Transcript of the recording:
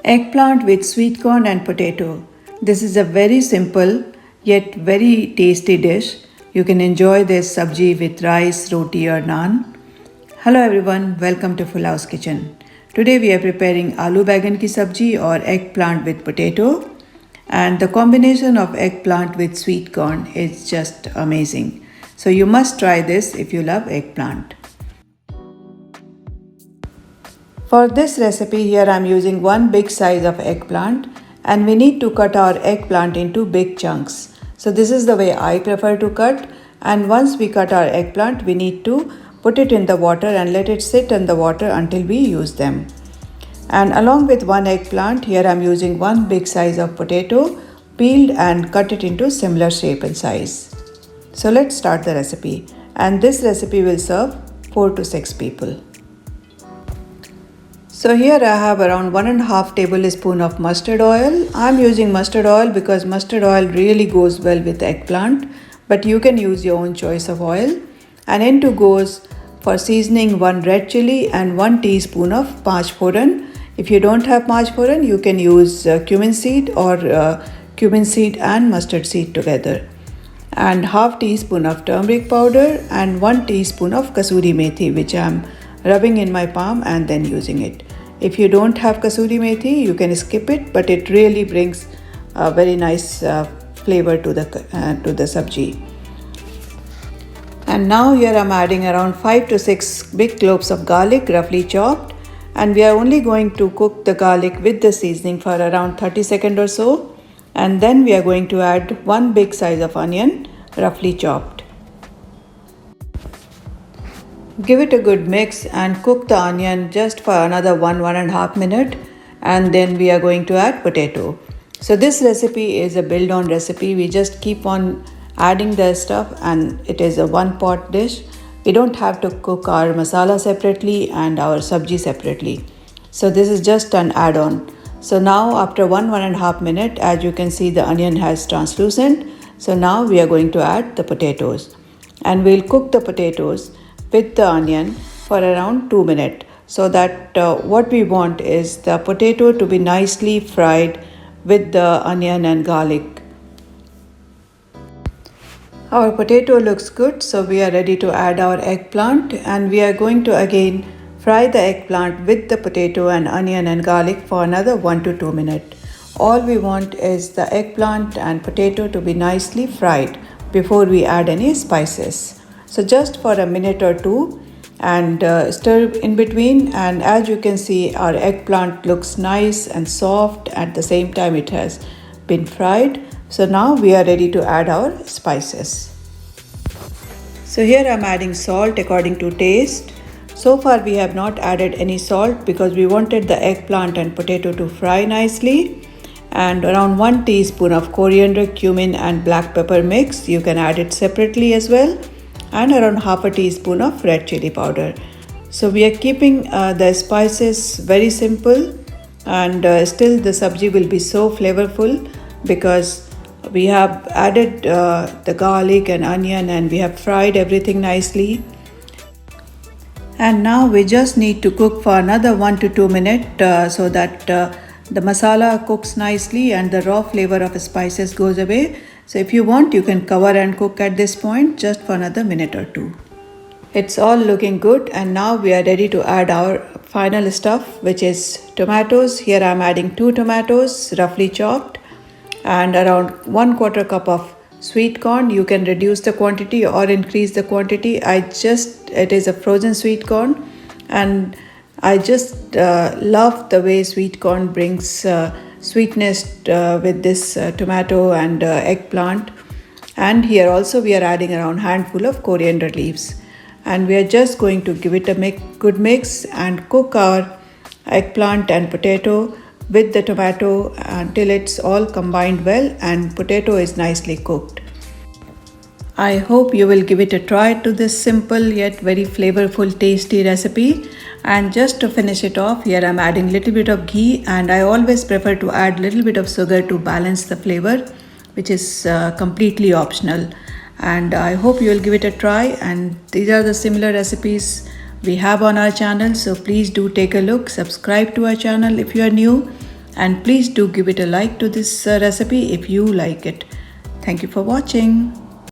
Eggplant with sweet corn and potato. This is a very simple yet very tasty dish. You can enjoy this sabji with rice, roti or naan. Hello everyone, welcome to Full House Kitchen. Today we are preparing Aloo Baingan ki sabji or eggplant with potato. And the combination of eggplant with sweet corn is just amazing. So you must try this if you love eggplant. For this recipe here I am using one big size of eggplant and we need to cut our eggplant into big chunks. So this is the way I prefer to cut, and once we cut our eggplant we need to put it in the water and let it sit in the water until we use them. And along with one eggplant here I am using one big size of potato peeled and cut it into similar shape and size. So let's start the recipe, and this recipe will serve 4 to 6 people. So here I have around 1.5 tablespoon of mustard oil. I am using mustard oil because mustard oil really goes well with eggplant, but you can use your own choice of oil. And into goes for seasoning 1 red chili and 1 teaspoon of panch phoran. If you don't have panch phoran, you can use cumin seed or cumin seed and mustard seed together. And half teaspoon of turmeric powder and 1 teaspoon of kasuri methi, which I am rubbing in my palm and then using it. If you don't have kasuri methi, you can skip it, but it really brings a very nice flavor to the sabji. And now here I'm adding around 5 to 6 big cloves of garlic roughly chopped, and we are only going to cook the garlic with the seasoning for around 30 seconds or so, and then we are going to add 1 big size of onion roughly chopped. Give it a good mix and cook the onion just for another 1.5 minutes, and then we are going to add potato. So this recipe is a build on recipe. We just keep on adding the stuff and it is a one pot dish. We don't have to cook our masala separately and our sabji separately. So this is just an add-on. So now after 1.5 minutes, as you can see, the onion has translucent. So now we are going to add the potatoes, and we'll cook the potatoes with the onion for around 2 minutes, so that what we want is the potato to be nicely fried with the onion and garlic. Our potato looks good, so we are ready to add our eggplant, and we are going to again fry the eggplant with the potato and onion and garlic for another 1 to 2 minutes. All we want is the eggplant and potato to be nicely fried before we add any spices. So just for a minute or two, and stir in between, and as you can see, our eggplant looks nice and soft. At the same time it has been fried. So now we are ready to add our spices. So here I am adding salt according to taste. So far we have not added any salt because we wanted the eggplant and potato to fry nicely. And around 1 teaspoon of coriander, cumin and black pepper mix. You can add it separately as well. And around half a teaspoon of red chili powder. So we are keeping the spices very simple, and still the sabji will be so flavorful because we have added the garlic and onion and we have fried everything nicely. And now we just need to cook for another 1 to 2 minutes so that the masala cooks nicely and the raw flavor of spices goes away. So if you want, you can cover and cook at this point just for another minute or two. It's all looking good, and now we are ready to add our final stuff, which is tomatoes. Here I am adding 2 tomatoes roughly chopped and around 1/4 cup of sweet corn. You can reduce the quantity or increase the quantity. It is a frozen sweet corn, and I just love the way sweet corn brings sweetness with this tomato and eggplant. And here also we are adding around handful of coriander leaves, and we are just going to give it a good mix and cook our eggplant and potato with the tomato until it's all combined well and potato is nicely cooked. I hope you will give it a try to this simple yet very flavorful tasty recipe. And just to finish it off, here I'm adding little bit of ghee, and I always prefer to add little bit of sugar to balance the flavor, which is completely optional. And I hope you will give it a try, and these are the similar recipes we have on our channel, so please do take a look. Subscribe to our channel if you are new, And please do give it a like to this recipe if you like it. Thank you for watching.